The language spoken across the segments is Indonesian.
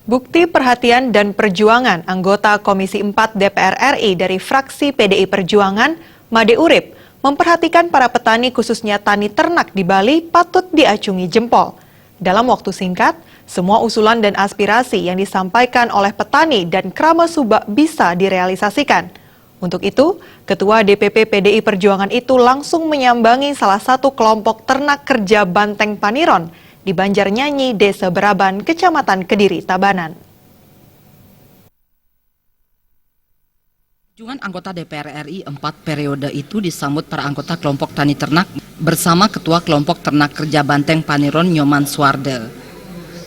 Bukti perhatian dan perjuangan anggota Komisi 4 DPR RI dari fraksi PDI Perjuangan, Made Urip, memperhatikan para petani khususnya tani ternak di Bali patut diacungi jempol. Dalam waktu singkat, semua usulan dan aspirasi yang disampaikan oleh petani dan Krama Subak bisa direalisasikan. Untuk itu, Ketua DPP PDI Perjuangan itu langsung menyambangi salah satu kelompok ternak kerja Banteng Paniron di Banjarnyanyi, Desa Beraban, Kecamatan Kediri, Tabanan. Kunjungan anggota DPR RI 4 periode itu disambut para anggota kelompok tani ternak bersama Ketua Kelompok Ternak Kerja Banteng Paniron Nyoman Suarde.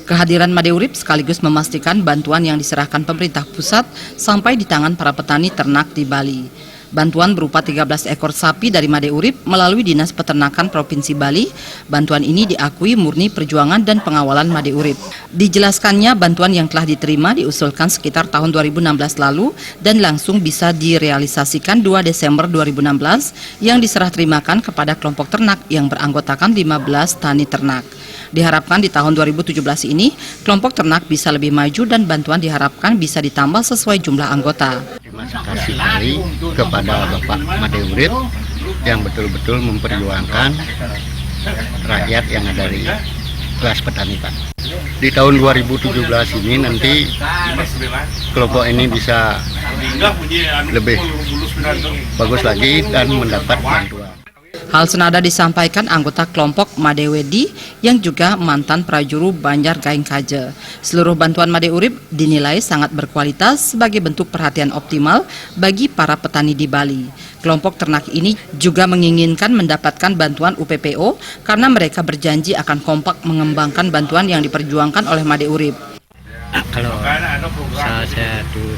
Kehadiran Made Urip sekaligus memastikan bantuan yang diserahkan pemerintah pusat sampai di tangan para petani ternak di Bali. Bantuan berupa 13 ekor sapi dari Made Urip melalui Dinas Peternakan Provinsi Bali. Bantuan ini diakui murni perjuangan dan pengawalan Made Urip. Dijelaskannya bantuan yang telah diterima diusulkan sekitar tahun 2016 lalu dan langsung bisa direalisasikan 2 Desember 2016 yang diserah terimakan kepada kelompok ternak yang beranggotakan 15 tani ternak. Diharapkan di tahun 2017 ini kelompok ternak bisa lebih maju dan bantuan diharapkan bisa ditambah sesuai jumlah anggota. Terima kasih kali kepada Bapak Made Urip yang betul-betul memperjuangkan rakyat yang ada di kelas petani Pak. Di tahun 2017 ini nanti kelompok ini bisa lebih bagus lagi dan mendapat bantuan. Hal senada disampaikan anggota kelompok Made Wedi yang juga mantan prajuru Banjar Gaing Kaje. Seluruh bantuan Made Urip dinilai sangat berkualitas sebagai bentuk perhatian optimal bagi para petani di Bali. Kelompok ternak ini juga menginginkan mendapatkan bantuan UPPO karena mereka berjanji akan kompak mengembangkan bantuan yang diperjuangkan oleh Made Urip. Kalau saya tuh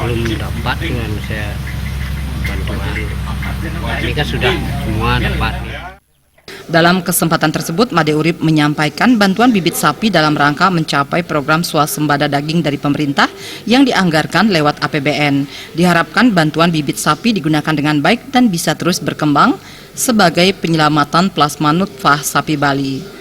belum dapat dengan saya bantuan, ini kan sudah semua dapat. Dalam kesempatan tersebut, Made Urip menyampaikan bantuan bibit sapi dalam rangka mencapai program swasembada daging dari pemerintah yang dianggarkan lewat APBN. Diharapkan bantuan bibit sapi digunakan dengan baik dan bisa terus berkembang sebagai penyelamatan plasma nutfah sapi Bali.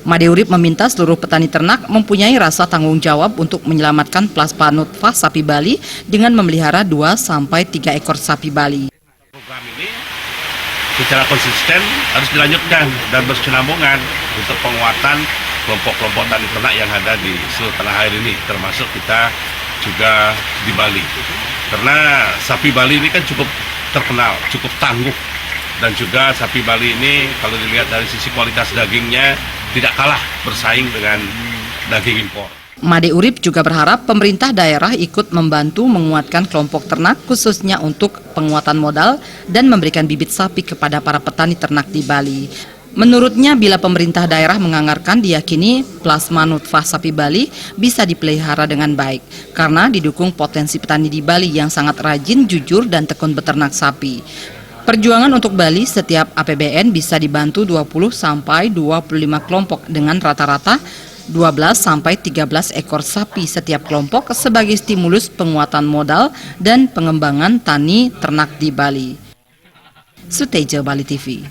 Made Urip meminta seluruh petani ternak mempunyai rasa tanggung jawab untuk menyelamatkan plasma nutfah sapi Bali dengan memelihara 2-3 ekor sapi Bali. Program ini secara konsisten harus dilanjutkan dan berkesinambungan untuk penguatan kelompok-kelompok tani ternak yang ada di seluruh tanah air ini, termasuk kita juga di Bali. Karena sapi Bali ini kan cukup terkenal, cukup tangguh, dan juga sapi Bali ini kalau dilihat dari sisi kualitas dagingnya tidak kalah bersaing dengan daging impor. Made Urip juga berharap pemerintah daerah ikut membantu menguatkan kelompok ternak khususnya untuk penguatan modal dan memberikan bibit sapi kepada para petani ternak di Bali. Menurutnya bila pemerintah daerah menganggarkan diyakini plasma nutfah sapi Bali bisa dipelihara dengan baik karena didukung potensi petani di Bali yang sangat rajin, jujur dan tekun beternak sapi. Perjuangan untuk Bali setiap APBN bisa dibantu 20-25 kelompok dengan rata-rata 12-13 ekor sapi setiap kelompok sebagai stimulus penguatan modal dan pengembangan tani ternak di Bali. Suteja Bali TV.